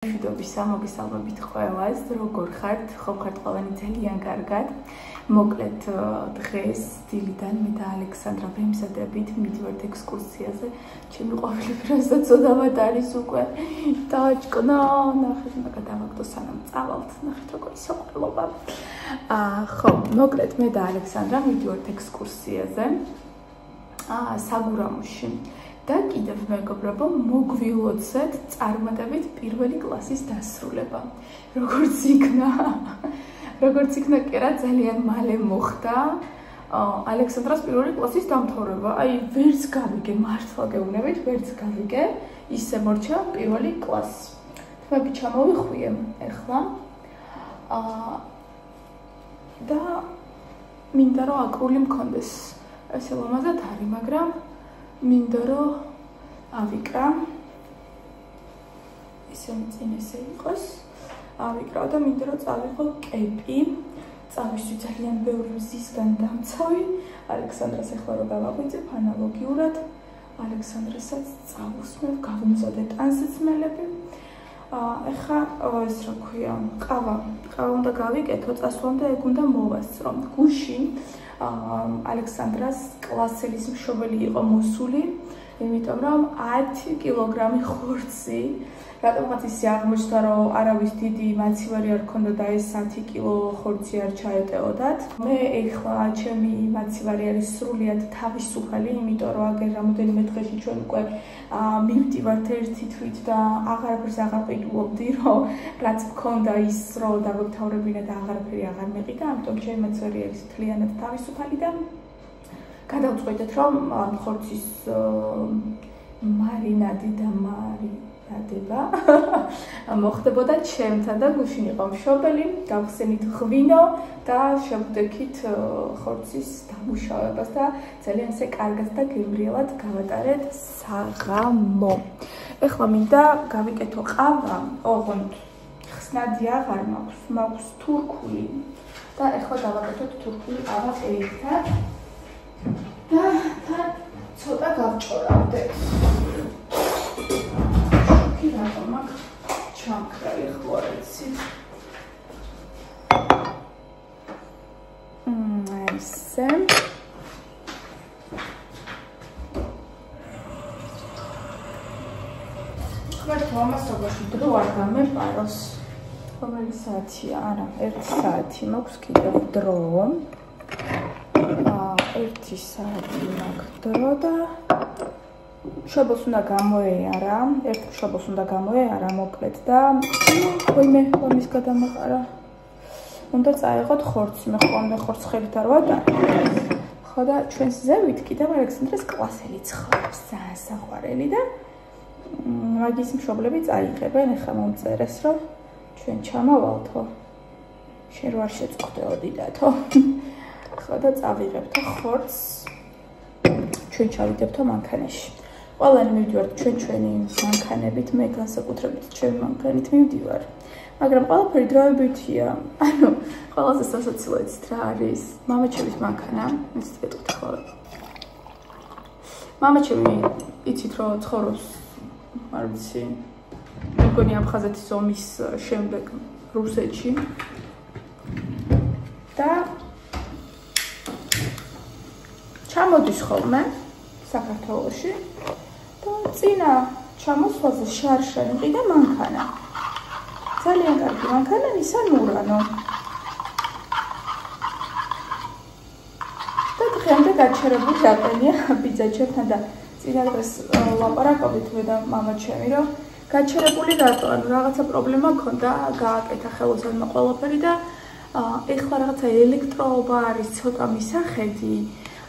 მოგესალმებით ყველას, როგორ ხართ? ხო ხართ ყველანი ძალიან კარგად. მოკლედ დღეს დილიდან მე და ალექსანდრა ვემზადებით მივიდივართ ექსკურსიაზე. ჩემი ყოფილი რასაც ოდავად არის უკვე დააჭკნა, ნახეთ, მაგა დავაგდო სანამ წავალთ, ნახეთ როგორი საყვარლობა. ხო, მოკლედ მე და ალექსანდრა მივიდივართ ექსკურსიაზე. საგურამოში. და კიდევ მეგობრებო, მოგვილოცეთ წარმატებით პირველი კლასის დასრულება. როგორც იქნა კი რა, ძალიან მალე მოხდა ალექსანდრას პირველი კლასის დამთავრება. აი, ვერც გავიგე, მართლა გეუბნებით, ვერც გავიგე, ისე მორჩა პირველი კლასი. თმები ჩამოვიხვიე ახლა. და მინდა რომ აკრული მქონდეს. ესე ლამაზად არის, მაგრამ მინდა რომ ავიკრა ისინი წინ ესე იყოს ავიკრა და მინდა რომ წავიღო კეპი წავისვი ძალიან ბევრი მზისგან დამცავი ალექსანდრას ახლა რომ გავაღვიძებ ანალოგიურად ალექსანდრასაც წავუსმევ გავუმზადე ტანსაცმელები ეხა ეს რა ქვია ყავა უნდა გავიკეთო წასვლამდე ეგ უნდა მოვასწრო გუშინ ალექსანდრას კლასელის მშობელი იყო მოსული, იმიტომ რომ 10 კილოგრამი ხორცი, რატომღაც ისე აღმოჩნდა, რომ არავის დიდი მაცივარი არ ქონდა და ეს 10 კილო ხორცი არ ჩაეტეოდათ. მე ეხლა ჩემი მაცივარი არის სრულიად თავისუფალი, იმიტომ რომ აგერ რამოდენიმე დღეში ჩვენ უკვე მივდივართ ერთი თვით და აღარაფერს აღარ ყიდულობდი, რომ რაც მქონდა ის რომ დაგვეთავრებინა და აღარაფერი აღარ მეყიდა, ამიტომ ჩემი მაცივარი არის მთლიანად თავისუფალი და გადავწყვეტეთ, რომ ხორცის მარინადი და მარინადება მოხდებოდა ჩემთან და გუშინ იყო მშობელი, გავხსენით ღვინო და შევდექით ხორცის დამუშავებას და ძალიან ესე კარგად და გემრიელად გავატარეთ საღამო. ეხლა მინდა გავიკეთო ყავა, ოღონდ ხსნადი აღარ მაქვს თურქული და ეხლა დავაკეთოთ თურქული ყავა ერთად. და ცოტა გავჭორავდეთ. შუქი რატომ აქ ჩამქრალი ხლორეცი. ესე. ხმართ ამას როგორი დრო არ გამეპაროს. რომელი საათია? არა, 1 საათი მაქვს კიდევ დრო. 1 საათი მაქვს დრო და მშობელს უნდა გამოეარა, ერთ მშობელს უნდა გამოეარა მოკლედ და ვაიმე, ამის გადამაყარა. უნდა წაეღოთ ხორცი, მე ხოლმე ხორცს ხელით არ ვატარ. ხო და ჩვენს ზევით კიდევ ალექსანდრას კლასელი ცხოვრობს, ძალიან საყვარელი და მაგის მშობლები წაიღებენ, ეხლა მომწერეს რომ ჩვენ ჩამავალთო. შენ რო არ შეწყდეოდი დათო. ხო და წავიღებთო ხორცს ჩვენ ჩავიდებთო მანქანაში. ყველანი მივდივართ ჩვენი მანქანებით, მე განსაკუთრებით ჩემი მანქანით მივდივარ. მაგრამ ყველაფერი დროებითია. ანუ ყველაზე სასაცილო იცით რა არის? მამაჩემის მანქანა, იცით გეტყვით ხოლმე. მამაჩემი იცით რომ ცხოვრობს, არ ვიცი, მეგონი აფხაზეთის ომის შემდეგ რუსეთში. და ჩამოდის ხოლმე საქართველოში და წინა ჩამოსვლაზე შარშანი ყიდა მანქანა. ძალიან კარგი მანქანა Nissan Murano. და დღემდე გაჩერებული დაყენია ბიძაჩებთან და წინა დღეს ლაპარაკობდით მე და მამაჩემი რომ გაჩერებული რატო, ანუ რაღაცა პრობლემა ქონდა, გააკეთა ხელოსანმა ყველაფერი და ეხლა რაღაცა ელექტროობა არის ცოტა მისახედი.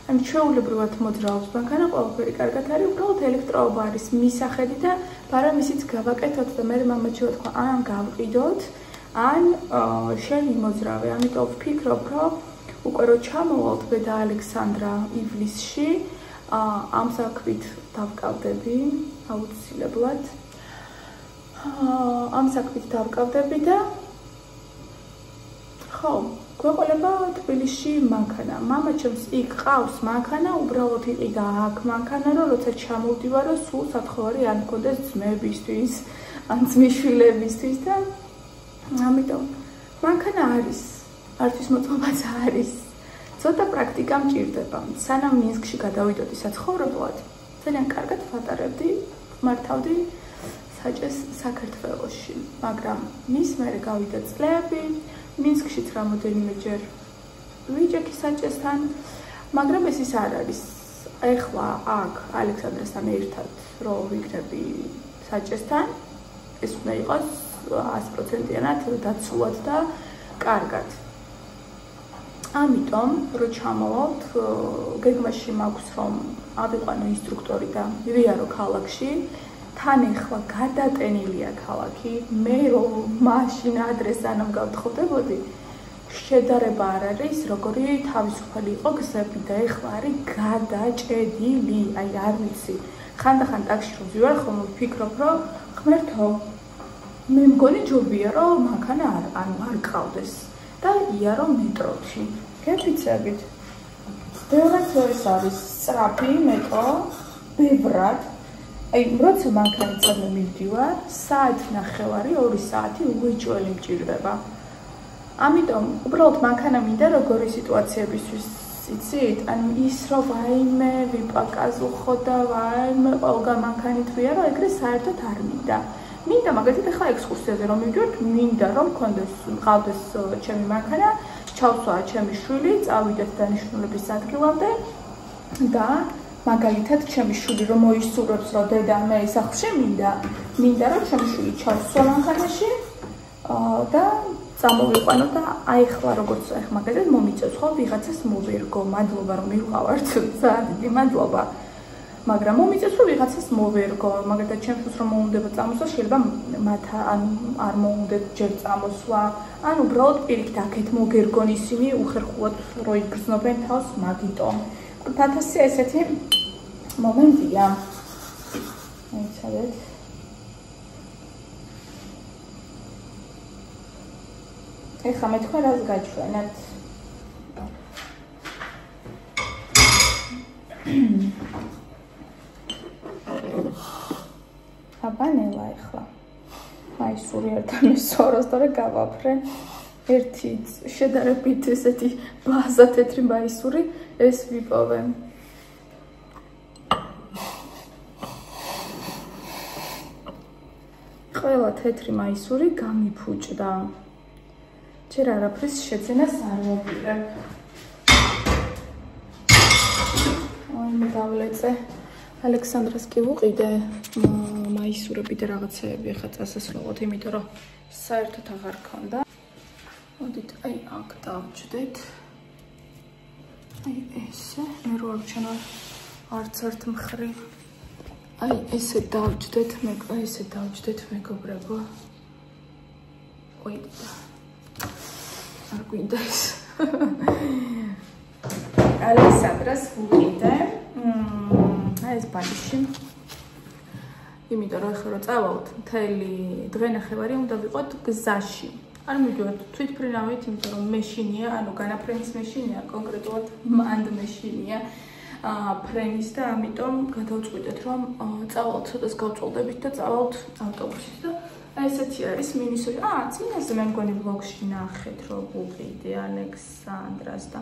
ამ ჩვეულებრივად მოძრაობს მანქანა, ყველაფერი კარგად არის, უბრალოდ ელექტროობა არის მისახედი და ბარემ ისიც გავაკეთოთ და მე მამაჩემ თქვა, ან გავყიდოთ, ან შენ იმოძრავე. ამიტომ ვფიქრობ, რომ უკვე რო ჩამოვალთ მე და ალექსანდრა ივლისში, ამ საქმით დავკავდები აუცილებლად. ამ საქმით დავკავდები და ხო, გვეყოლება თბილისში მანქანა. მამაჩემს იქ ყავს მანქანა, უბრალოდ იყიდა აქ მანქანა, რომ როცა ჩამოვდივარო, სულ სათხოვარი არ მქონდეს ძმებისთვის. ან ძმისშვილებისთვის და ამიტომ მანქანა არის, ართვის მოწყობაც არის. ცოტა პრაქტიკა მჭირდება. სანამ მინსკში გადავიდოდი საცხოვრებლად, ძალიან კარგად ვატარებდი, მართავდი საჭეს საქართველოში, მაგრამ მის მერე გავიდა წლები, მინსკშიც რამოდენიმეჯერ ვიჯექი საჭესთან, მაგრამ ეს ის არ არის. ეხლა აქ ალექსანდრესთან ერთად რო ვიქნები საჭესთან, ეს უნდა იყოს 100%-იანად დაცულად და კარგად. ამიტომ რო ჩამოვალთ, გეგმაში მაქვს რომ ავიყვანო ინსტრუქტორი და მივიარო ქალაქში. თან ეხლა გადატენილია ქალაქი, მე რომ მაშინ ადრესანამ გავთხოვდებოდი, შედარება არ არის, როგორი თავისუფალი იყო გზები და ეხლა არის გადაჭედილი, აი არ ვიცი. ხანდახან ტაქსში რო ვივარ, ხომ ვფიქრობ, რომ ღმერთო, მე მგონი ჯობია რომ მანქანა არ ყავდეს და იარო მეტროში. გეფიცებით. ბევრად ეს არის სწრაფი მეტრო, ბევრად. აი, როცა მანქანისადმი მივდივარ, საათი-ნახევარი, 2 საათი უეჭველი მჭირდება. ამიტომ, უბრალოდ მანქანა მინდა როგორი სიტუაციებისთვის იცით? ანუ ის რომ ვაიმე ვიპაკაზუხო და ვაიმე ყველგან მანქანით ვიარო, ეგრე საერთოდ არ მინდა. მინდა მაგალითად ახლა ექსკურსიაზე რომ მივიდივართ, მინდა რომ მყავდეს ჩემი მანქანა, ჩავსვა ჩემი შვილი, წავიდეთ დანიშნულების ადგილამდე და მაგალითად ჩემი შვილი რომ მოისურვებს რომ დედა მე სახლში მინდა რომ ჩემი შვილი ჩავსვა მანქანაში და წამოვიყვანო და აი ხლა როგორც ახლა მაგალითად მომიწევს ხო ვიღაცას მოვერგო, მადლობა რომ მივყავართ, ძალიან დიდი მადლობა. მაგრამ მომიწევს რომ ვიღაცას მოვერგო, მაგალითად ჩემთვის რომ მოუნდება წამოსვა, შეიძლება მათ არ მოუნდეთ ჯერ წამოსვა, ან უბრალოდ პირიქით აქეთ მოგერგონ ისინი უხერხულად რო იგრძნობენ თავს მაგიტომ. თათასი ესეთი მომენტია. აიცადეთ. ეხლა მე თქვენ რას გაჩვენებთ? აბანელა ეხლა. აი სული ერთამე სოროსდორე გავაფრე. ერთი შედარებით ესეთი ბაზა თეთრი მაისური ეს ვიპოვე. ყველა თეთრი მაისური გამიფუჭდა. ჯერ არაფრის შეძენას არ მოვიყევ. აი მე დავლეწე. ალექსანდრას კი ვუყიდე მაისურები და რაღაცეები ახლა წასასვლელად, იმიტომ რომ საერთოდ აღარ ქონდა. მოდით აი აქ დავჭდეთ. აი ესე, მე რო არ ჩანა არც ერთ მხრივ. აი ესე დავჭდეთ, ესე დავჭდეთ მეგობრებო. ოი არ გვინდა ეს. ალექსანდრას ვუყიდე. აი ეს ბალიში. იმიტომ რომ ახლა რო წავალთ, მთელი დღე-ნახევარი უნდა ვიყოთ გზაში. არ მივიდივართ თვითფრინავით, იმიტომ რომ მეშინია, ანუ განაფრენის მეშინია, კონკრეტულად მანდ მეშინია ფრენის და ამიტომ გადავწყვიტეთ რომ წავალთ ცოტას გავწოლდებით და წავალთ ავტობუსით და აი ესეთი არის მინისოი. წინაზე მე მგონი ვლოგში ნახეთ რომ ვუყიდე ალექსანდრას და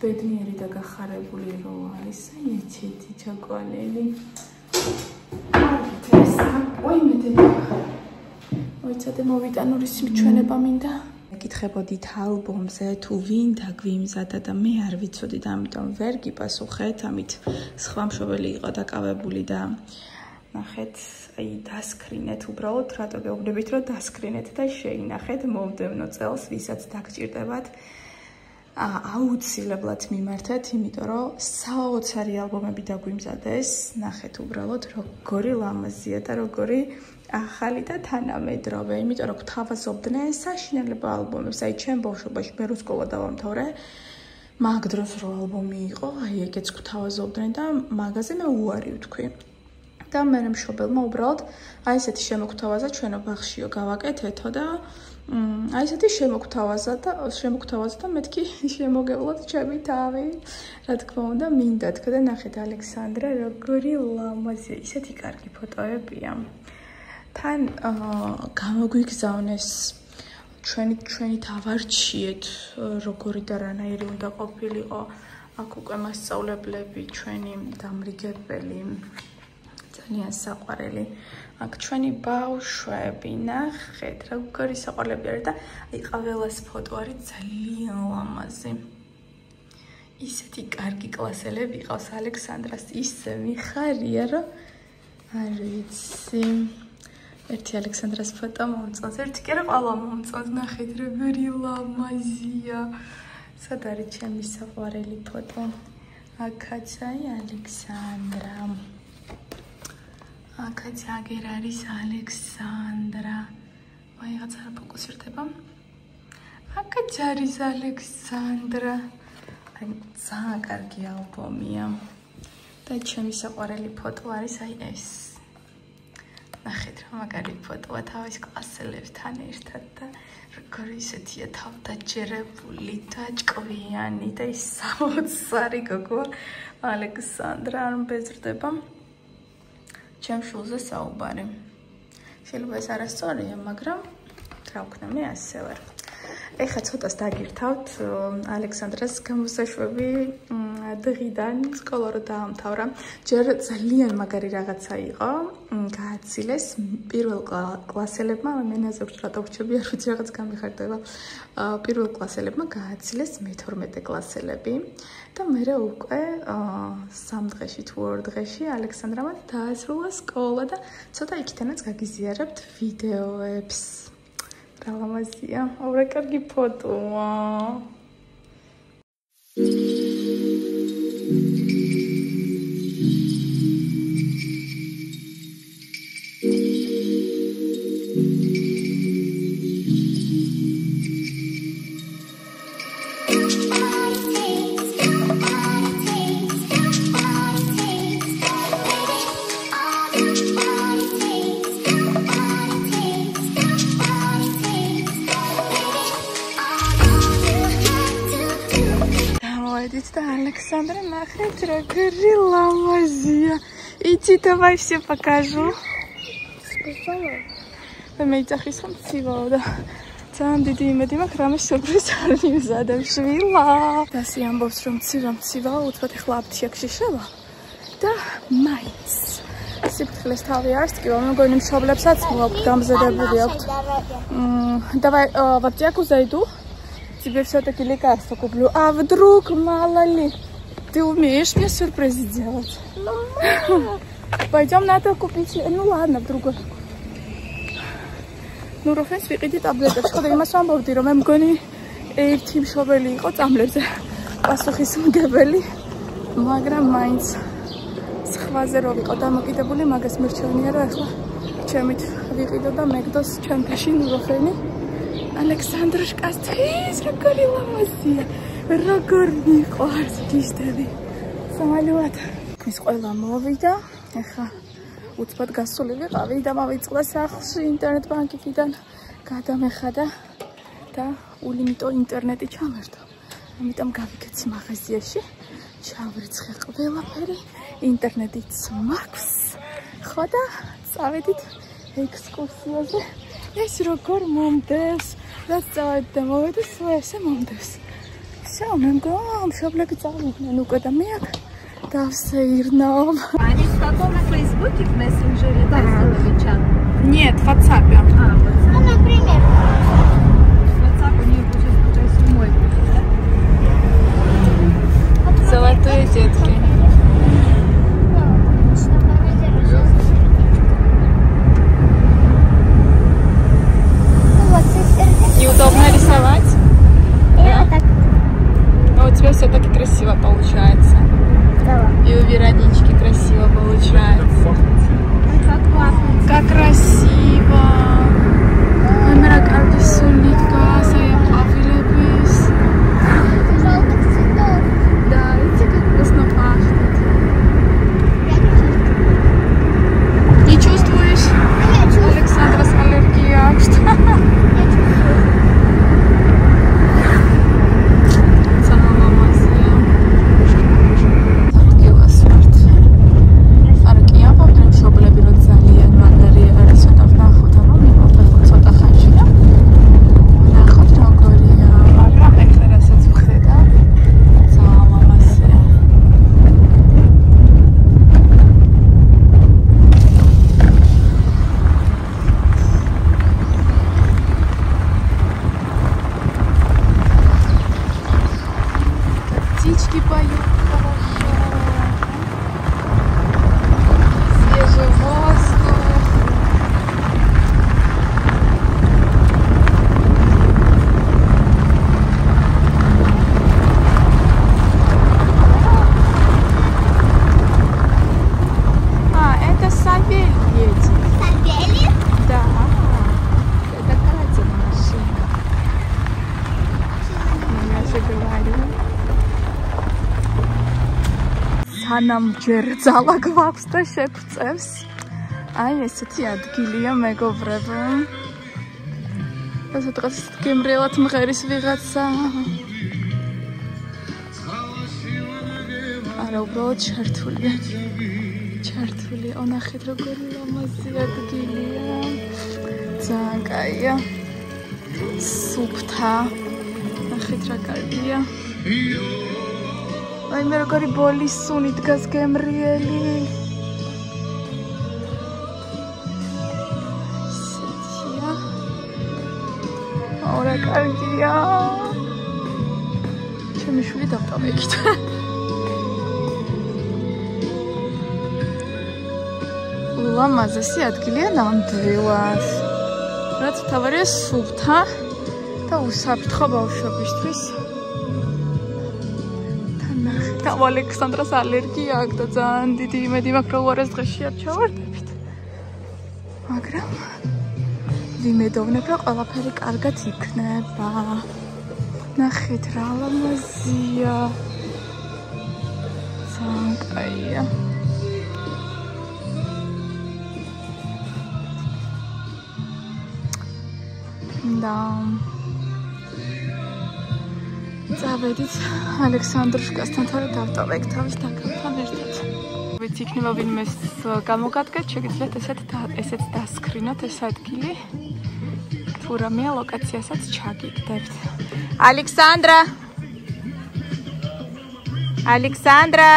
ბედნიერი და გახარებული რო არის. აი ეჩეთი ჩაკვალელი. ой მე მოიცადე მოვიტანური სიმჩვენება მინდა. მეკითხებოდით ალბომზე თუ ვინ დაგვიმზადა და მე არ ვიცოდი და ამიტომ ვერ გიპასუხეთ. ამით სხვა მშობელი იყო დაკავებული და ნახეთ, აი დასკრინეთ უბრალოდ, რატო გეუბნებით რომ დასკრინეთ და შეინახეთ მომდევნო წელს, ვისაც დაგჭირდებათ. აუცილებლად მიმართეთ, იმიტომ რომ საოცარი ალბომები დაგვიმზადეს. ნახეთ უბრალოდ როგორი ლამაზია და როგორი ახალი და თანამედროვე, იმიტომ რომ გვთავაზობდნენ საშინელება ალბომებს. აი ჩემ ბავშვობაში მე რო სკოლა დავამთავრე, მაგ დროს რო ალბომი იყო, აი ეგეც გვთავაზობდნენ და მაგაზე მე უარი ვთქვი. და მე მშობელმა უბრალოდ აი ესეთი შემოგთავაზა ჩვენო ბაღშიო გავაკეთეთო და აი ესეთი შემოგთავაზა და მეთქი შემოგევლოთ ჩემი თავი. რა თქმა უნდა, მინდა თქვა და ნახეთ ალექსანდრა როგორი ლამაზია, ისეთი კარგი ფოტოებია. თან გამოგვიგზავნეს ჩვენი დავარჩიეთ როგორი და რანაირი უნდა ყოფილიყო აქ უკვე მასწავლებლები ჩვენი დამრიგებელი ძალიან საყვარელი აქ ჩვენი ბავშვები ნახეთ როგორი საყვარლები არის და აი ყველას ფოტო არის ძალიან ლამაზი ისეთი კარგი კლასელები ყავს ალექსანდრას ისე მიხარია რომ არ ვიცი ერთი ალექსანდრას ფოტო მომწონს ერთი კი არა ყველა მომწონს ნახეთ როგორი ლამაზია სად არის ჩემი საყვარელი ფოტო აქაც აი ალექსანდრა აქაც აგერ არის ალექსანდრა ვაიღაც არ ფოკუსირდება აქაც არის ალექსანდრა აი ძალიან კარგი ალბომია და ჩემი საყვარელი ფოტო არის აი ეს ნახეთ რა მაგარი ფოტოა თავის კლასელებთან ერთად და როგორი ისეთია თავდაჯერებული და ჭკვიანი და ის 60 გოგო ალექსანდრა არ მბეზრდება ჩემ შულზე საუბარი შეიძლება ეს არასწორია მაგრამ რა ვქნა მე ასე ვარ ეხლა ცოტას დაგირთავთ ალექსანდრას გამოსაშვები დღიდან სკოლა რო დაამთავრა ჯერ ძალიან მაგარი რაღაცა იყო გააცილეს პირველ კლასელებმა მენაზე რატო ვრჩები არ ვიცი რაღაც გამიხარდება პირველ კლასელებმა გააცილეს მე-12 კლასელები და მე უკვე 3 დღეში თუ 2 დღეში ალექსანდრამ დაასრულა სკოლა და ცოტა იქითანაც გაგიზიარებთ ვიდეოებს რა ლამაზია ორი კარგი ფოტოა და ალექსანდრა ნახეთ როგორი ლამაზია იცი давай все покажу და მე იცახის რომ ცივაო და ძალიან დიდი იმედი მაქვს რამე სიურპრიზი არ მივზადებ შვილა და სი ამბობს რომ ცივაო უცბად ეხლა აფთიაქში შევა და მაინც სიფრთხილეს თავი არის ტკივა მეგონი მშობლებსაც მოაქვთ გამზადებული აქვთ давай в аптеку зайду тебе все-таки лекарство куплю. А вдруг, мало ли, ты умеешь мне сюрпризы делать? Пойдем надо купить. Ну ладно, вдруг. Ну, Рофен, свекиди таблеток. Что-то я сам бовди, რომ მე მგონი ერთი მშობელი იყო წამლებზე. პასუხის მგებელი. მაგრამ მაინც სხვაზე რო ვიყო დამოკიდებული, მაგას მირჩევნია რომ ახლა ჩემით ვიყიდო და მეგდოს ჩემში ნუროფენი. ალექსანდროშკას თვის როგორი ლამაზია როგორ მიყვარს გიშდები სამალივად ის ყველა მოვიდა ეხლა უცბად გასული ვიყავი და მოვიწყდა სახლში ინტერნეტ ბანკიდან გადამეხადა და ულიმიტო ინტერნეტი ჩამერდა ამიტომ გავიქეცი მაღაზიაში ჩავრიცხე ყველაფერი ინტერნეტიც მაქვს ხო და წავედით ექსკურსიაზე ეს როგორ მომდევს რაც წავედი და მოვედი სულ ესე მომდევს всё მე მშობლები წავიდნენ უკვე და მე აქ დავსეირნობ Они в каком фейсбуке в мессенджере давали чат? Нет, в WhatsApp. Ну, например. WhatsApp у них уже сейчас 7 будет, да? Золотые детки. Неудобно рисовать? Да. Так. Но у тебя все-таки красиво получается. Да. И у Веронички красиво получается. Как классно. Как красиво. Камера მანამ ჯერ ძალა გვაქვს და შეგვწევს. აი ესეთი ადგილია მეგობრებო. ეს დღეს გემრიელად მღერის ვიღაცა. არა უბრალოდ ჩართულია. ჩართულია. ნახეთ როგორი ლამაზი ადგილია. ძალიან კაია. სუფთა. ნახეთ რა კარგია. აი მე როგორი ბოლის სუნი დგას გემრიელი. სეთია. ორა კარგია. ჩემი შვილი დავტოვეკით. ლამაზესი ადგილია ნამდვილად. რაც თავარია სუფთა და უსაფრთხო ბავშვებისთვის. და ალექსანდრას ალერგია აქვს და ძალიან დიდი იმედი მაქვს რომ უარეს დღეში არ ჩავარდებით. მაგრამ ვიმედოვნებ რომ ყველაფერი კარგად იქნება. ნახეთ რა ლამაზია. ძალიან კაია. და წავედით ალექსანდრუშკასთან თორე დავტოვებ თავის დაკავთან ერთად. ვიცი იქნება ვინმე გამოგადგეთ, შეგიძლიათ ესეც დასკრინოთ ეს ადგილი. თუ რამეა ლოკაციასაც ჩაგიგდებთ. ალექსანდრა! ალექსანდრა!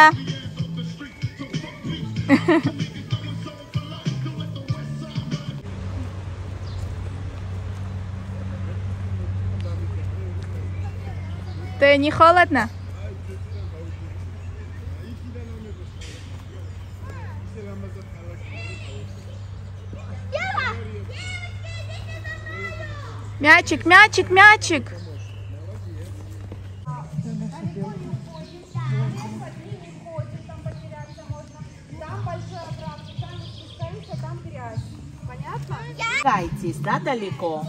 Не холодно? Мячик, мячик, мячик. Кайтесь, да, далеко?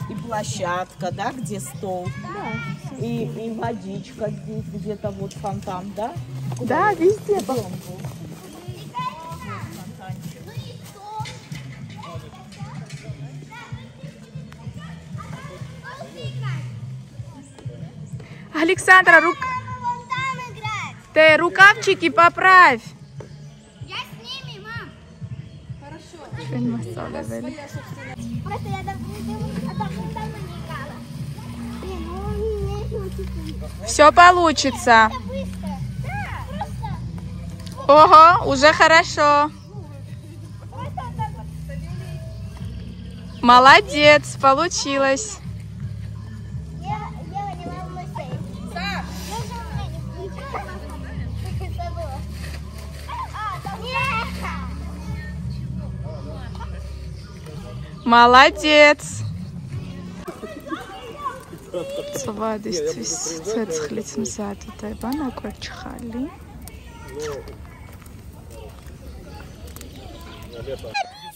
И площадка, да, где стол? Да. И водичка здесь, где-то вот фонтан, да? Да, везде. Александра, ты рукавчики поправь. Я с ними, мам. Хорошо. Просто я давно не играла. Блин, ну не очень. Все получится. Это быстро. Да, просто. Ого, уже хорошо. Просто так вот. Молодец, получилось. Я не волнуйся. Саш! Молодец. Ცვადისთვის ცეცხლიც მზადდება, ნაკვერჩხალი.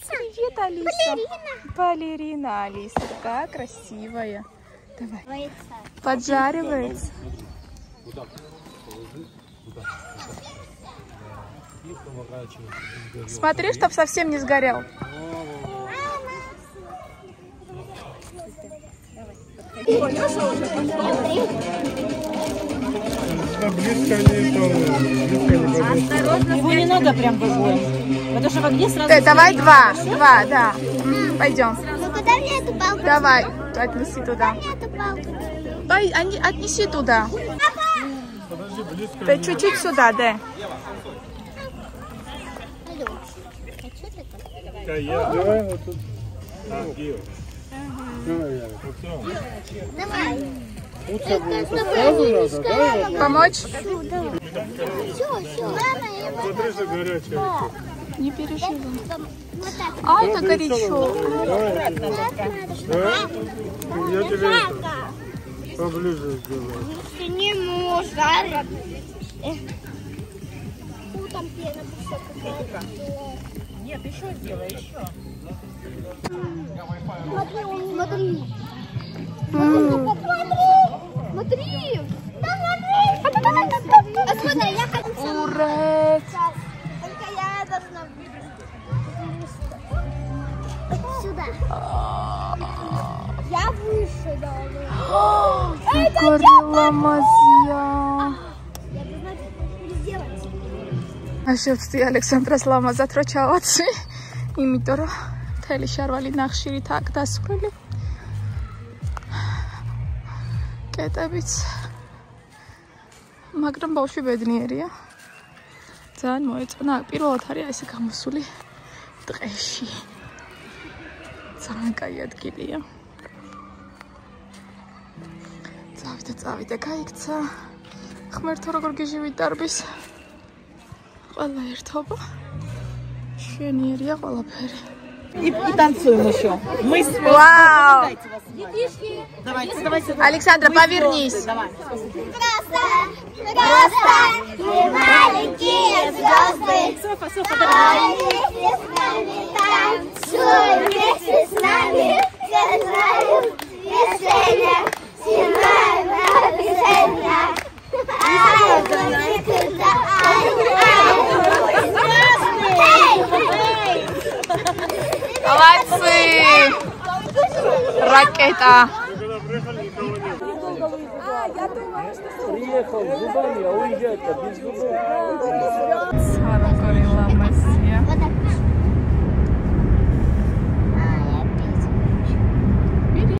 Привет, Алиса. Балерина, Алиса. Такая красивая. Давай. Поджаривается. Смотри, чтоб совсем не сгорел. Его не надо прям в огонь. Потому что в огне сразу... Давай два, да. Пойдем. Ну куда мне эту палку? Давай, отнеси туда. Мне эту палку. Отнеси туда. Ты чуть-чуть сюда, да. Давай вот тут. Давай. Лучше будет сразу надо, да? Помочь? Все. Смотри, что горячее. Не переживай. Вот так. А, это горячо. Давай. Я тебе это поближе сделаю. Ты не можешь. Там пена пошла какая-то. Нет, еще сделай, еще. Смотри. Смотри. Смотри! Смотри, я хочу... Ура! Только я должна... Сюда. Я выше должна. Горела мазья. Я должна сделать. Აშევწდი ალექსანდრას ლამაზად რო ჩავაცვი, იმიტომ რომ მთელი შარვალი ნახშირით აქ დასვრული. კეტებიც. მაგრამ ბავშვი ბედნიერია. ძალიან მოეწონა, პირველად არის ესე გამოსული ტყეში. ძალიან კაი ადგილია. წავიდა, გაიქცა. ღმერთო როგორ გიჟივით დარბის. Ყველა ერთობა. Შვენიერია ყველაფერი. И танцуем еще. Мы с Вау! Давайте. Александра, повернись. Давай. Просто мы маленькие звезды. Софа, Вместе с нами танцуй, вместе с нами все знают движения, снимай напряжение. Молодцы! Ракета! Приехал с зубами, а уезжать-то без зубов.